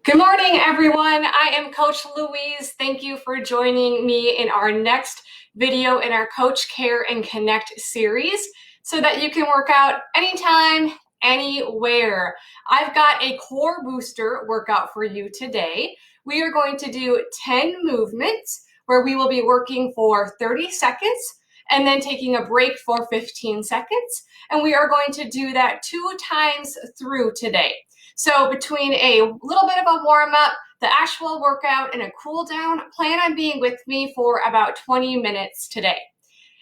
Good morning, everyone. I am Coach Louise. Thank you for joining me in our next video in our Coach Care and Connect series so that you can work out anytime, anywhere. I've got a core booster workout for you today. We are going to do 10 movements where we will be working for 30 seconds and then taking a break for 15 seconds. And we are going to do that 2 times through today. So between a little bit of a warm-up, the actual workout, and a cool down, plan on being with me for about 20 minutes today.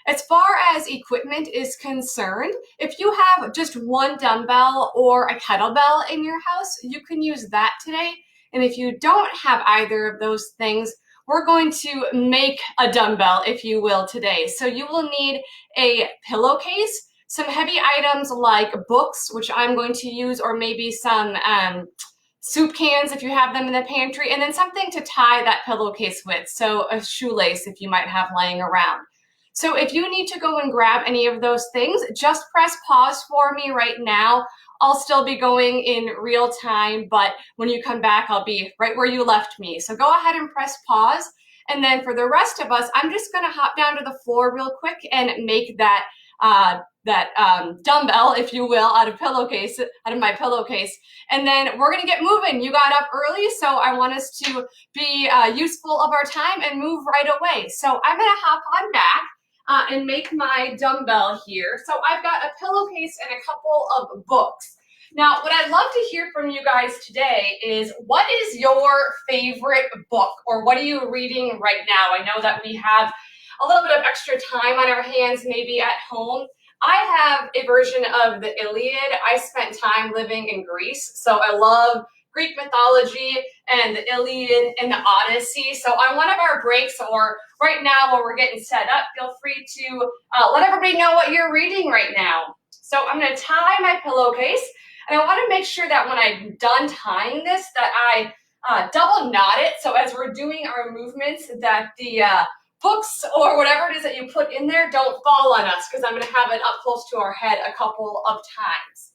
As far as equipment is concerned, if you have just one dumbbell or a kettlebell in your house, you can use that today. And if you don't have either of those things, we're going to make a dumbbell, if you will, today. So you will need a pillowcase, some heavy items like books, which I'm going to use, or maybe some soup cans if you have them in the pantry, and then something to tie that pillowcase with, so a shoelace if you might have laying around. So if you need to go and grab any of those things, just press pause for me right now. I'll still be going in real time, but when you come back, I'll be right where you left me. So go ahead and press pause. And then for the rest of us, I'm just gonna hop down to the floor real quick and make that dumbbell, if you will, out of my pillowcase. And then we're gonna get moving. You got up early, so I want us to be useful of our time and move right away. So I'm gonna hop on back and make my dumbbell here. So I've got a pillowcase and a couple of books. Now, what I'd love to hear from you guys today is, what is your favorite book, or what are you reading right now? I know that we have a little bit of extra time on our hands, maybe at home. I have a version of the Iliad. I spent time living in Greece, so I love Greek mythology and the Iliad and the Odyssey. So on one of our breaks, or right now while we're getting set up, feel free to let everybody know what you're reading right now. So I'm gonna tie my pillowcase, and I wanna make sure that when I'm done tying this, that I double knot it. So as we're doing our movements, that the books or whatever it is that you put in there don't fall on us, because I'm going to have it up close to our head a couple of times.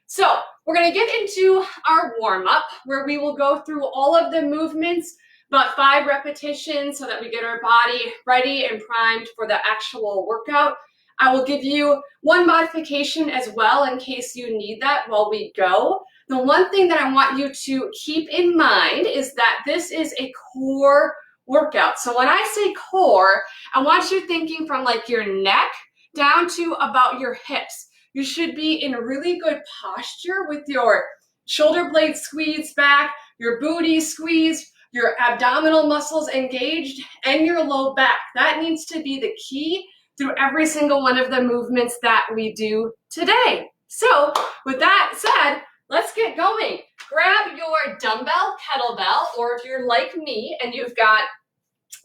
So we're going to get into our warm-up, where we will go through all of the movements, about 5 repetitions, so that we get our body ready and primed for the actual workout. I will give you one modification as well in case you need that while we go. The one thing that I want you to keep in mind is that this is a core workout. So when I say core, I want you thinking from like your neck down to about your hips. You should be in really good posture with your shoulder blades squeezed back, your booty squeezed, your abdominal muscles engaged, and your low back. That needs to be the key through every single one of the movements that we do today. So with that said, let's get going. Grab your dumbbell, kettlebell, or if you're like me and you've got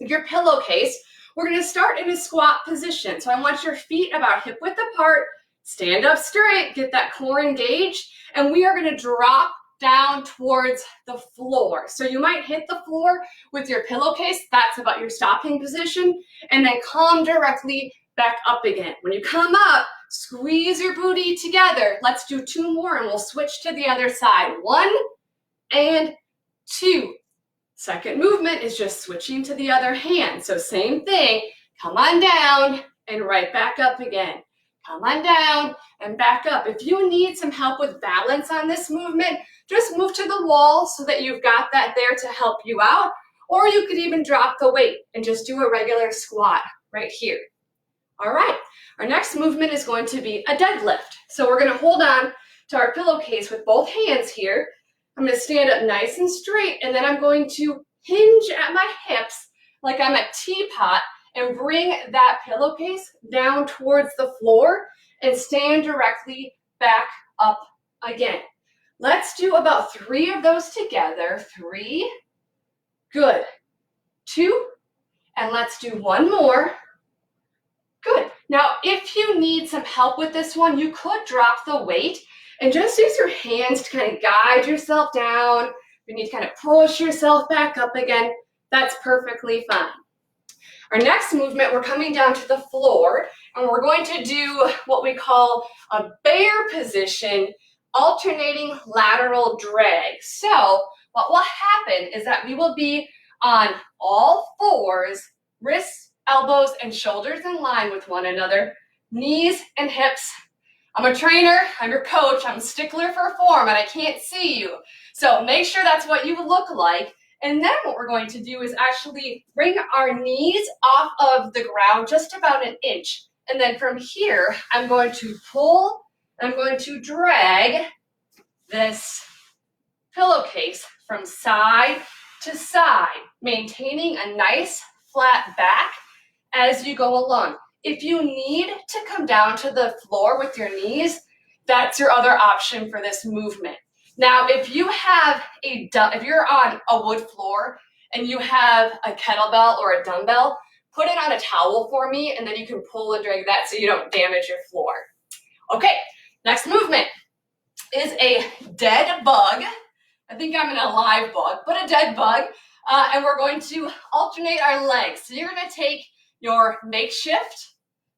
your pillowcase, we're going to start in a squat position. So I want your feet about hip width apart, stand up straight, get that core engaged, and we are going to drop down towards the floor. So you might hit the floor with your pillowcase, that's about your stopping position, and then come directly back up again. When you come up, squeeze your booty together. Let's do 2 more and we'll switch to the other side. 1 and 2. Second movement is just switching to the other hand. So same thing, come on down and right back up again. Come on down and back up. If you need some help with balance on this movement, just move to the wall so that you've got that there to help you out. Or you could even drop the weight and just do a regular squat right here. All right, our next movement is going to be a deadlift. So we're going to hold on to our pillowcase with both hands here. I'm going to stand up nice and straight, and then I'm going to hinge at my hips like I'm a teapot and bring that pillowcase down towards the floor and stand directly back up again. Let's do about 3 of those together. 3, good. 2, and let's do 1 more. Good. Now, if you need some help with this one, you could drop the weight and just use your hands to kind of guide yourself down. If you need to kind of push yourself back up again, that's perfectly fine. Our next movement, we're coming down to the floor, and we're going to do what we call a bear position, alternating lateral drag. So what will happen is that we will be on all fours, wrists, elbows, and shoulders in line with one another, knees and hips. I'm a trainer, I'm your coach, I'm a stickler for form, and I can't see you. So make sure that's what you look like. And then what we're going to do is actually bring our knees off of the ground just about an inch. And then from here, I'm going to pull, I'm going to drag this pillowcase from side to side, maintaining a nice flat back as you go along. If you need to come down to the floor with your knees, that's your other option for this movement. Now, if you're on a wood floor and you have a kettlebell or a dumbbell, put it on a towel for me, and then you can pull and drag that so you don't damage your floor. Okay, next movement is a dead bug. I think I'm in a live bug, but a dead bug. And we're going to alternate our legs. So you're going to take your makeshift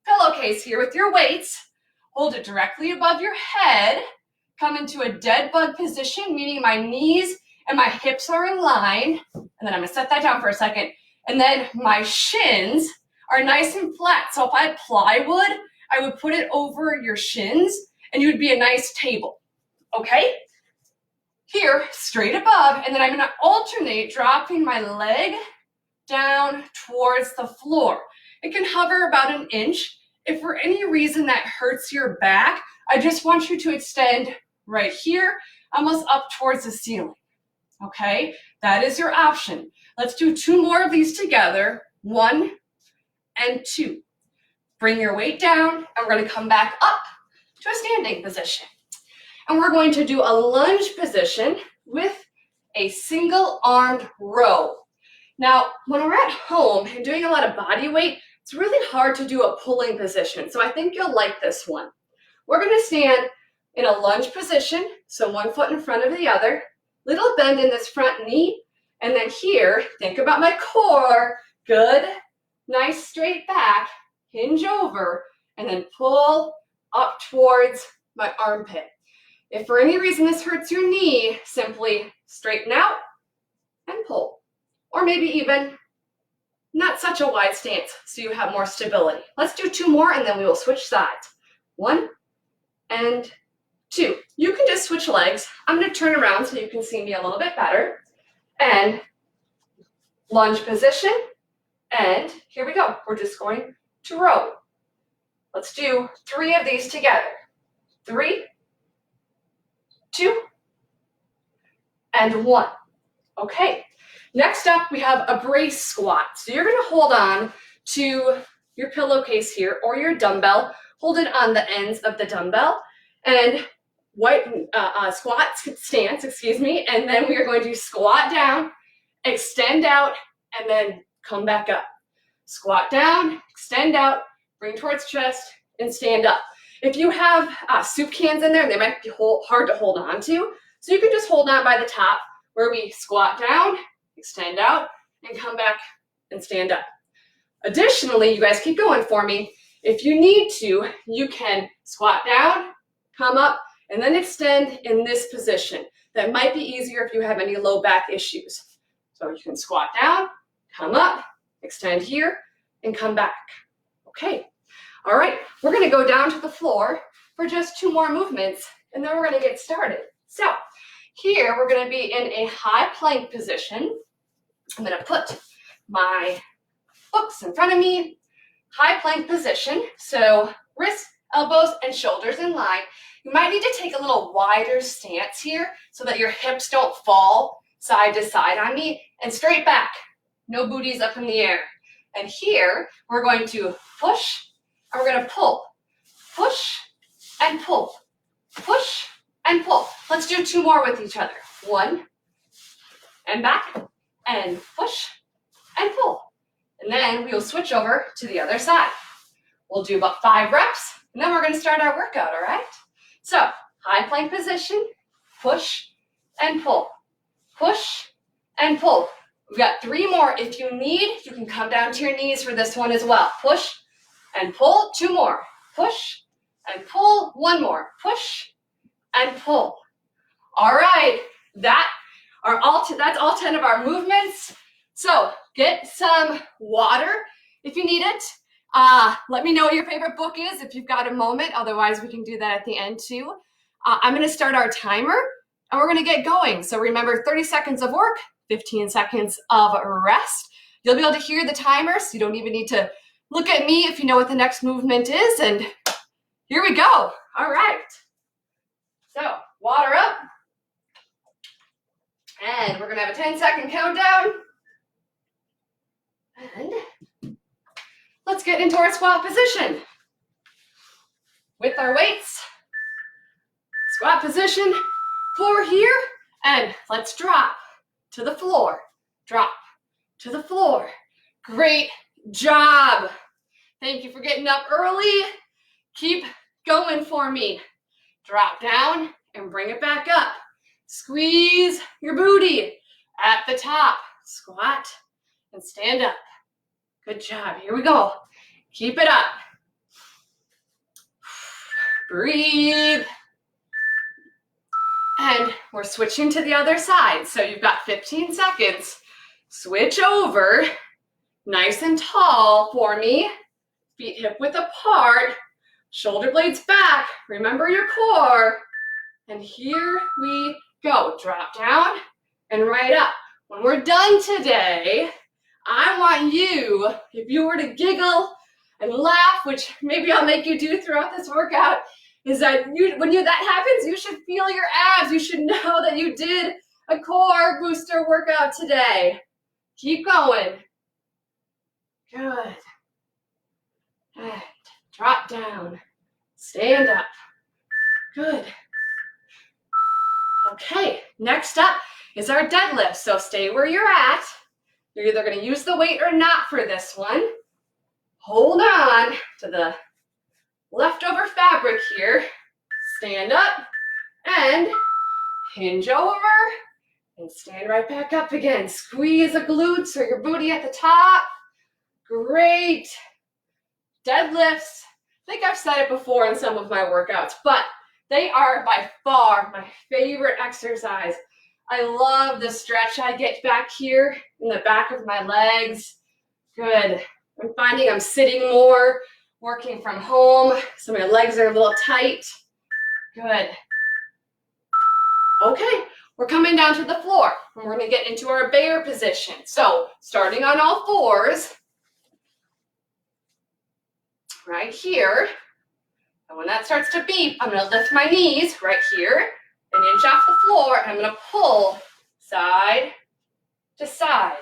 pillowcase here with your weights, hold it directly above your head, come into a dead bug position, meaning my knees and my hips are in line. And then I'm going to set that down for a second. And then my shins are nice and flat. So if I had plywood, I would put it over your shins and you would be a nice table. Okay? Here, straight above, and then I'm going to alternate dropping my leg down towards the floor. It can hover about an inch. If for any reason that hurts your back, I just want you to extend right here, almost up towards the ceiling. Okay, that is your option. Let's do 2 more of these together. 1 and 2. Bring your weight down, and we're going to come back up to a standing position. And we're going to do a lunge position with a single armed row. Now, when we're at home and doing a lot of body weight, it's really hard to do a pulling position. So I think you'll like this one. We're going to stand in a lunge position, so 1 foot in front of the other, little bend in this front knee, and then here, think about my core, good, nice straight back, hinge over, and then pull up towards my armpit. If for any reason this hurts your knee, simply straighten out and pull. Or maybe even not such a wide stance so you have more stability. Let's do 2 more and then we will switch sides. 1 and 2. You can just switch legs. I'm going to turn around so you can see me a little bit better. And lunge position. And here we go. We're just going to row. Let's do 3 of these together. 3, 2, and 1. Okay. Next up, we have a brace squat. So you're going to hold on to your pillowcase here or your dumbbell. Hold it on the ends of the dumbbell and squat stance, and then we are going to squat down, extend out, and then come back up. Squat down, extend out, bring towards chest, and stand up. If you have soup cans in there, they might be hard to hold on to. So you can just hold on by the top where we squat down, extend out, and come back and stand up. Additionally, you guys keep going for me. If you need to, you can squat down, come up, and then extend in this position. That might be easier if you have any low back issues. So you can squat down, come up, extend here, and come back. Okay. All right, we're going to go down to the floor for just 2 more movements, and then we're going to get started. So here we're going to be in a high plank position. I'm going to put my books in front of me, high plank position. So wrists, elbows, and shoulders in line. You might need to take a little wider stance here so that your hips don't fall side to side on me, and straight back. No booties up in the air. And here we're going to push, and we're going to pull. Push and pull. Push and pull. Let's do 2 more with each other. 1 and back, and push and pull. And then we will switch over to the other side. We'll do about 5 reps, and then we're going to start our workout, all right? So, high plank position, push and pull. Push and pull. We've got 3 more. If you need, you can come down to your knees for this one as well. Push and pull. 2 more. Push and pull. 1 more. Push and pull. All right. That's all 10 of our movements. So get some water if you need it. Let me know what your favorite book is if you've got a moment. Otherwise, we can do that at the end too. I'm going to start our timer and we're going to get going. So remember, 30 seconds of work, 15 seconds of rest. You'll be able to hear the timer, so you don't even need to look at me if you know what the next movement is. And here we go. All right. So water up. And we're going to have a 10-second countdown. And let's get into our squat position. With our weights, squat position, floor here, and let's drop to the floor. Drop to the floor. Great job. Thank you for getting up early. Keep going for me. Drop down and bring it back up. Squeeze your booty at the top. Squat and stand up. Good job. Here we go. Keep it up. Breathe. And we're switching to the other side. So you've got 15 seconds. Switch over. Nice and tall for me. Feet hip width apart. Shoulder blades back. Remember your core. And here we go. Drop down and right up. When we're done today, I want you, if you were to giggle and laugh, which maybe I'll make you do throughout this workout, is that when that happens, you should feel your abs. You should know that you did a core booster workout today. Keep going. Good. And drop down. Stand up. Good. Okay, next up is our deadlift. So stay where you're at. You're either going to use the weight or not for this one. Hold on to the leftover fabric here. Stand up and hinge over and stand right back up again. Squeeze the glutes or your booty at the top. Great. Deadlifts. I think I've said it before in some of my workouts, but they are by far my favorite exercise. I love the stretch I get back here in the back of my legs. Good. I'm finding I'm sitting more, working from home, so my legs are a little tight. Good. Okay, we're coming down to the floor, and we're going to get into our bear position. So, starting on all fours, right here. And when that starts to beep, I'm going to lift my knees right here, an inch off the floor, and I'm going to pull side to side.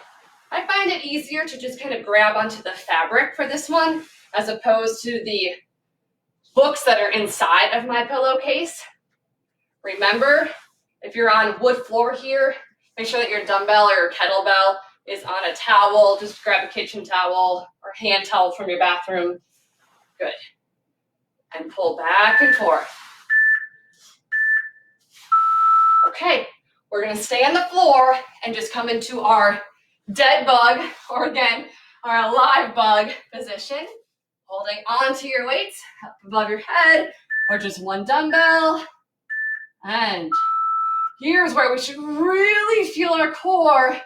I find it easier to just kind of grab onto the fabric for this one, as opposed to the books that are inside of my pillowcase. Remember, if you're on wood floor here, make sure that your dumbbell or your kettlebell is on a towel. Just grab a kitchen towel or hand towel from your bathroom. Good. And pull back and forth. Okay, we're going to stay on the floor and just come into our dead bug, or again, our alive bug position. Holding onto your weights up above your head, or just one dumbbell. And here's where we should really feel our core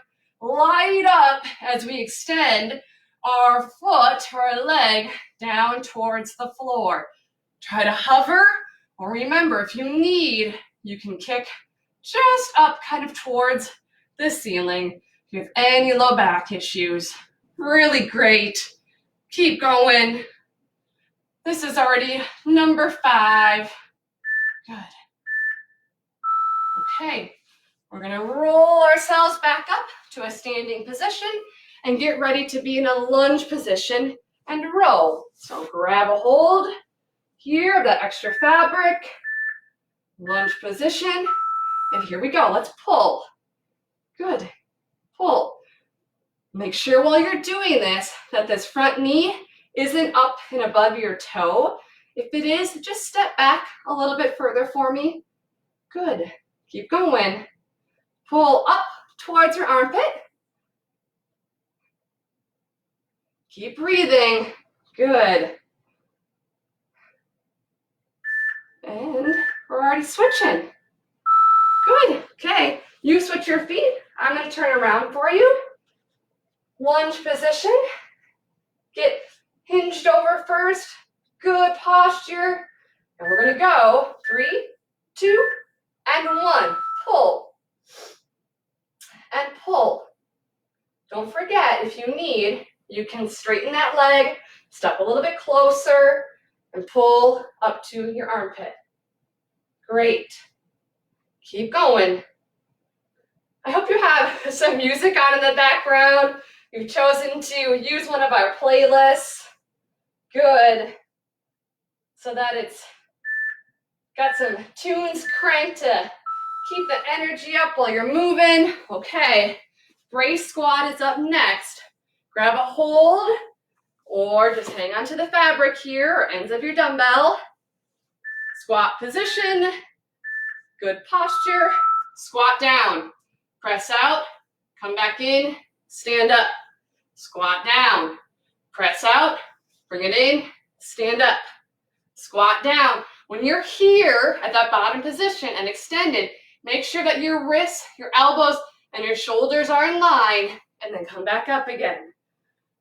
light up as we extend our foot or our leg down towards the floor. Try to hover, or remember, if you need, you can kick just up kind of towards the ceiling. If you have any low back issues, really great. Keep going. This is already number 5. Good. Okay, we're gonna roll ourselves back up to a standing position and get ready to be in a lunge position and roll. So grab a hold here of that extra fabric, lunge position, and here we go. Let's pull. Good. Pull. Make sure while you're doing this that this front knee isn't up and above your toe. If it is, just step back a little bit further for me. Good. Keep going. Pull up towards your armpit. Keep breathing. Good. And we're already switching. Good. Okay. You switch your feet. I'm going to turn around for you. Lunge position. Get hinged over first. Good posture. And we're going to go 3, 2, and 1. Pull. And pull. Don't forget, if you need, you can straighten that leg, step a little bit closer, and pull up to your armpit. Great. Keep going. I hope you have some music on in the background. You've chosen to use one of our playlists. Good. So that it's got some tunes cranked to keep the energy up while you're moving. Okay. Brace squat is up next. Grab a hold or just hang onto the fabric here or ends of your dumbbell. Squat position. Good posture. Squat down. Press out. Come back in. Stand up. Squat down. Press out. Bring it in. Stand up. Squat down. When you're here at that bottom position and extended, make sure that your wrists, your elbows, and your shoulders are in line, and then come back up again.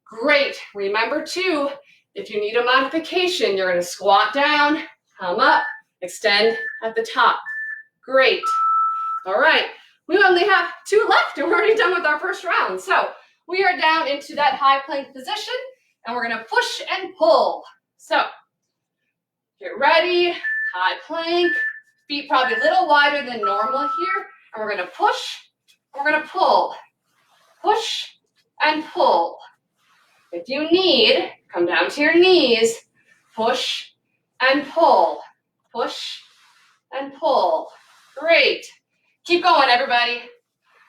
Great. Remember too, if you need a modification, you're going to squat down, come up, extend at the top. Great. All right. We only have 2 left, and we're already done with our first round. So we are down into that high plank position, and we're going to push and pull. So get ready, high plank, feet probably a little wider than normal here, and we're going to push, and we're going to pull. Push and pull. If you need, come down to your knees, push and pull. Push and pull. Great. Keep going, everybody.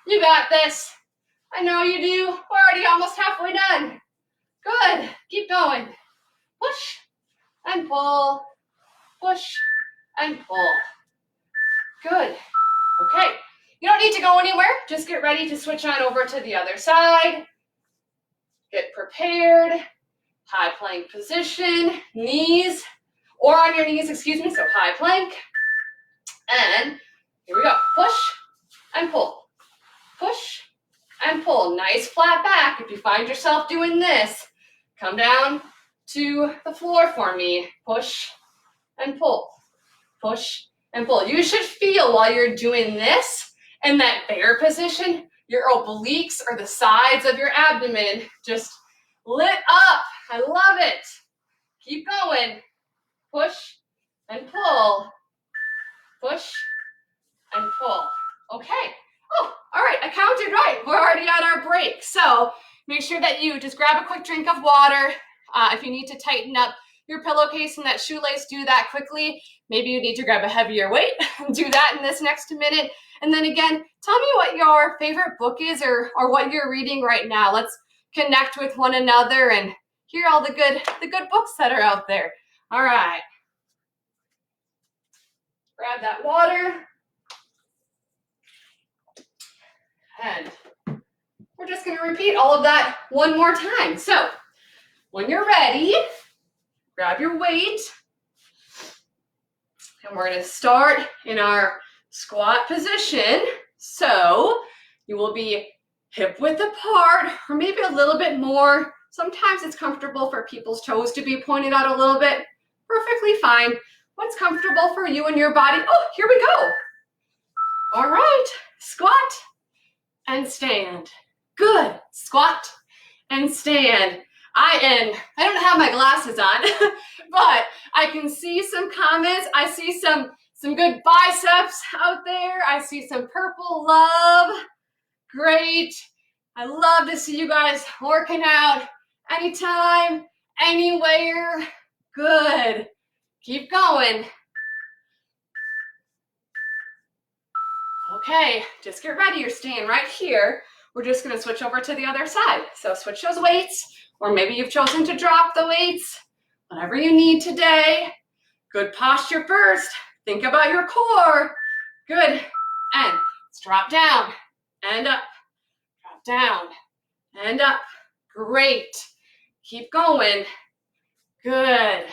You got this. I know you do. We're already almost halfway done. Good. Keep going. Push and pull. Push and pull. Good. Okay. You don't need to go anywhere. Just get ready to switch on over to the other side. Get prepared. High plank position. Knees, or on your knees, excuse me. So high plank. And here we go. Push and pull. Push and pull. Nice flat back. If you find yourself doing this, come down to the floor for me. Push and pull. Push and pull. You should feel while you're doing this in that bear position, your obliques or the sides of your abdomen just lit up. I love it. Keep going. Push and pull. Push and pull. Okay. Oh, all right. I counted right. We're already at our break. So make sure that you just grab a quick drink of water. If you need to tighten up your pillowcase and that shoelace, do that quickly. Maybe you need to grab a heavier weight. Do that in this next minute. And then again, tell me what your favorite book is or what you're reading right now. Let's connect with one another and hear all the good books that are out there. All right. Grab that water. And we're just going to repeat all of that one more time. So when you're ready, grab your weight. And we're going to start in our squat position. So you will be hip width apart, or maybe a little bit more. Sometimes it's comfortable for people's toes to be pointed out a little bit. Perfectly fine. What's comfortable for you and your body? Oh, here we go. All right. Squat and stand. Good. Squat and stand. I don't have my glasses on, but I can see some comments. I see some good biceps out there. I see some purple love. Great. I love to see you guys working out anytime, anywhere. Good. Keep going. Okay, just get ready. You're staying right here. We're just going to switch over to the other side. So switch those weights, or maybe you've chosen to drop the weights. Whatever you need today. Good posture first. Think about your core. Good. And let's drop down and up. Drop down and up. Great. Keep going. Good.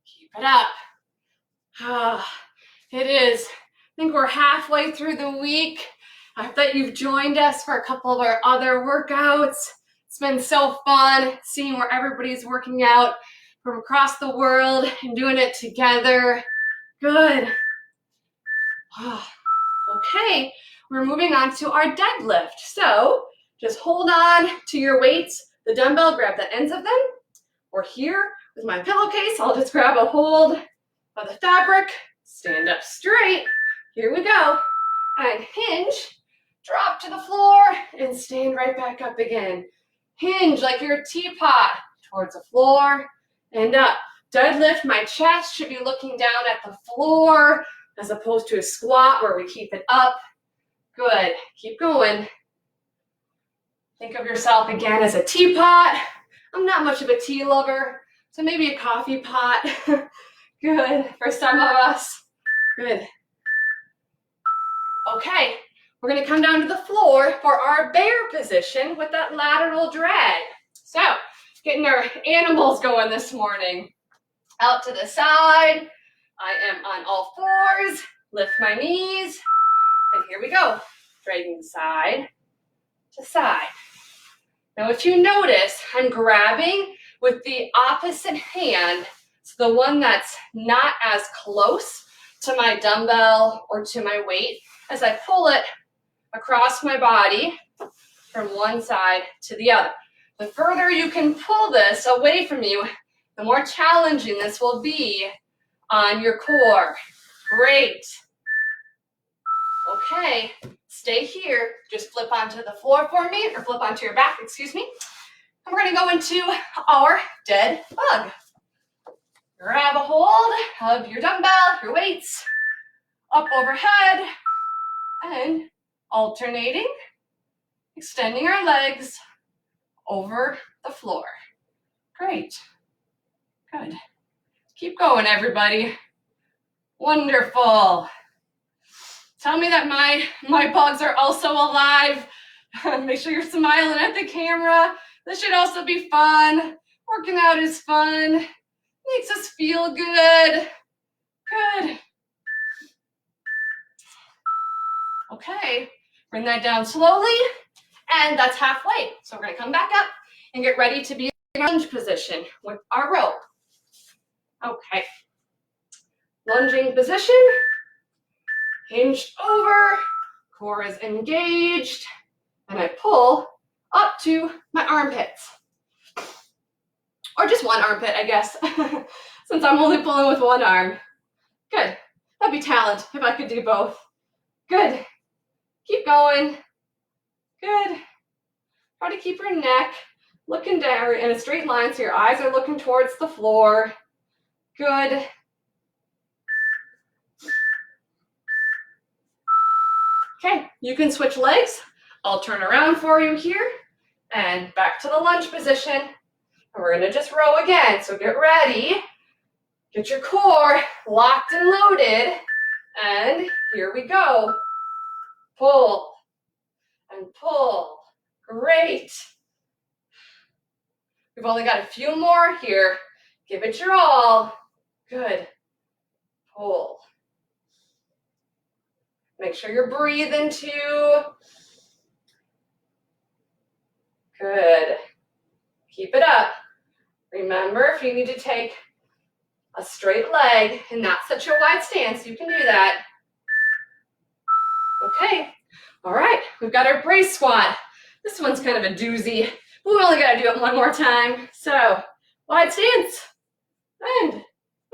Keep it up. It is. I think we're halfway through the week. I hope that you've joined us for a couple of our other workouts. It's been so fun seeing where everybody's working out from across the world and doing it together. Good. Okay, we're moving on to our deadlift. So just hold on to your weights, the dumbbell, grab the ends of them. Or here with my pillowcase, I'll just grab a hold of the fabric, stand up straight. Here we go. And hinge, drop to the floor, and stand right back up again. Hinge like you're a teapot towards the floor and up. Deadlift, my chest should be looking down at the floor as opposed to a squat where we keep it up. Good, keep going. Think of yourself again as a teapot. I'm not much of a tea lover, so maybe a coffee pot. Good, for some of us. Good. Okay, we're gonna come down to the floor for our bear position with that lateral drag. So, getting our animals going this morning. Out to the side, I am on all fours, lift my knees, and here we go. Dragging side to side. Now if you notice, I'm grabbing with the opposite hand, so the one that's not as close to my dumbbell or to my weight, as I pull it across my body from one side to the other. The further you can pull this away from you, the more challenging this will be on your core. Great. Okay, stay here. Just flip onto the floor for me, or flip onto your back, excuse me. And we're gonna go into our dead bug. Grab a hold of your dumbbell, your weights, up overhead, and alternating, extending our legs over the floor. Great. Good. Keep going, everybody. Wonderful. Tell me that my bugs are also alive. Make sure you're smiling at the camera. This should also be fun. Working out is fun. Makes us feel good. Good. Okay, bring that down slowly, and that's halfway. So we're gonna come back up and get ready to be in lunge position with our rope. Okay, lunging position, hinged over, core is engaged, and I pull up to my armpits. Or just one armpit, I guess, since I'm only pulling with one arm. Good, that'd be talent if I could do both. Good, keep going. Good, try to keep your neck looking down in a straight line so your eyes are looking towards the floor. Good. Okay, you can switch legs. I'll turn around for you here and back to the lunge position. And we're gonna just row again. So get ready. Get your core locked and loaded. And here we go. Pull and pull. Great. We've only got a few more here. Give it your all. Good. Pull. Make sure you're breathing too. Good. Keep it up. Remember, if you need to take a straight leg and not such a wide stance, you can do that. Okay. All right. We've got our brace squat. This one's kind of a doozy. We only got to do it one more time. So, wide stance. And,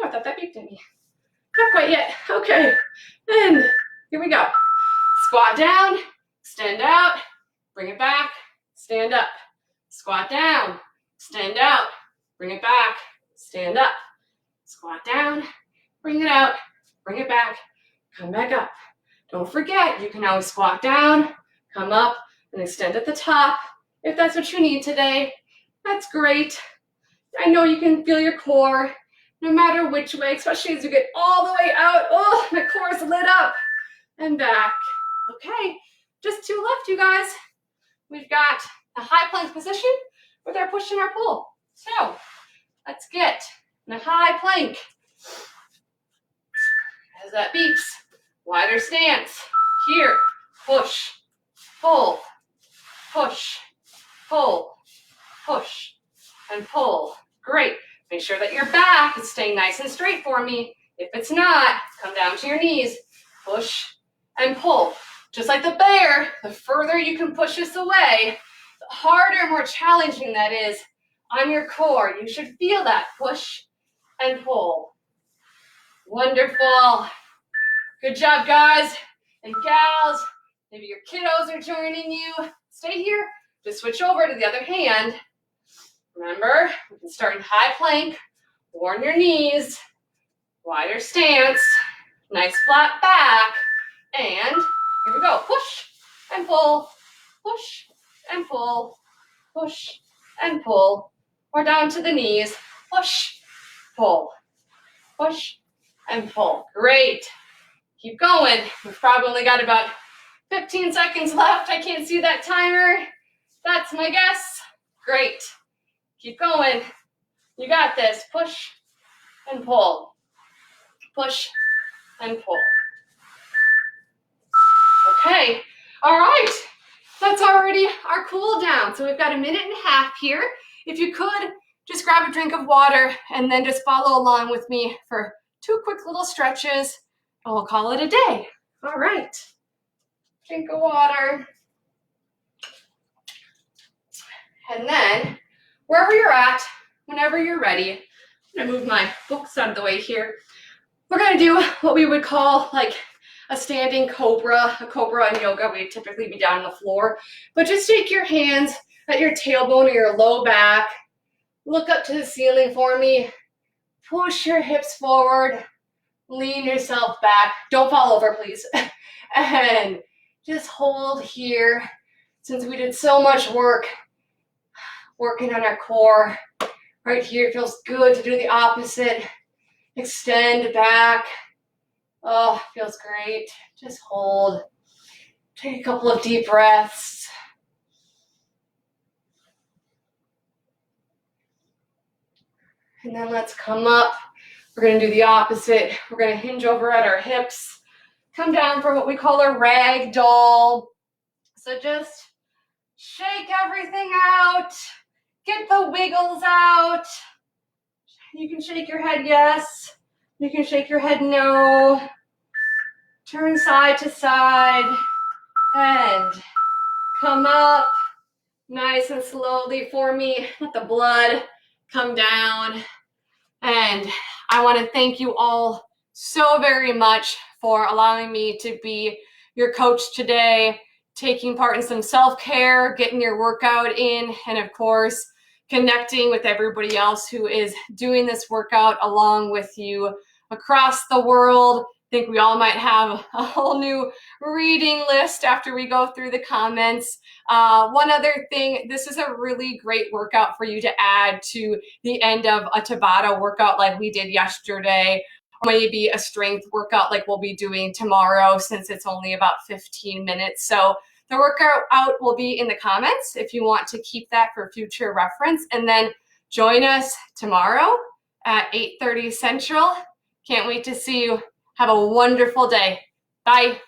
oh, I thought that beeped at me. Not quite yet. Okay. And here we go. Squat down, extend out, bring it back, stand up. Squat down, extend out, bring it back, stand up. Squat down, bring it out, bring it back, come back up. Don't forget, you can always squat down, come up, and extend at the top. If that's what you need today, that's great. I know you can feel your core, no matter which way, especially as you get all the way out. Oh, my core is lit up. And back. Okay, just two left, you guys. We've got a high plank position with our push and our pull. So let's get in a high plank. As that beeps, wider stance. Here, push, pull, push, pull, push, and pull. Great. Make sure that your back is staying nice and straight for me. If it's not, come down to your knees, push and pull. Just like the bear, the further you can push this away, the harder, more challenging that is on your core. You should feel that push and pull. Wonderful. Good job, guys and gals. Maybe your kiddos are joining you. Stay here. Just switch over to the other hand. Remember, we can start in high plank, warm your knees, wider stance, nice flat back, and here we go. Push and pull, push and pull, push and pull, or down to the knees, push, pull, push, and pull. Great. Keep going. We've probably only got about 15 seconds left. I can't see that timer. That's my guess. Great. Keep going. You got this. Push and pull. Push and pull. Okay. All right. That's already our cool down. So we've got a minute and a half here. If you could, just grab a drink of water and then just follow along with me for 2 quick little stretches, and we'll call it a day. All right. Drink of water. And then, wherever you're at, whenever you're ready, I'm gonna move my books out of the way here. We're gonna do what we would call like a standing cobra. A cobra in yoga, we'd typically be down on the floor. But just take your hands at your tailbone or your low back. Look up to the ceiling for me. Push your hips forward. Lean yourself back. Don't fall over, please. And just hold here. Since we did so much work working on our core, right here, it feels good to do the opposite. Extend back. Oh, feels great. Just hold. Take a couple of deep breaths. And then let's come up. We're going to do the opposite. We're going to hinge over at our hips. Come down for what we call a rag doll. So just shake everything out. Get the wiggles out. You can shake your head yes. You can shake your head no. Turn side to side. And come up nice and slowly for me. Let the blood come down. And I want to thank you all so very much for allowing me to be your coach today, taking part in some self-care, getting your workout in, and of course, connecting with everybody else who is doing this workout along with you across the world. I think we all might have a whole new reading list after we go through the comments. One other thing, this is a really great workout for you to add to the end of a Tabata workout like we did yesterday, or maybe a strength workout like we'll be doing tomorrow since it's only about 15 minutes. So the workout will be in the comments if you want to keep that for future reference. And then join us tomorrow at 8:30 Central. Can't wait to see you. Have a wonderful day. Bye.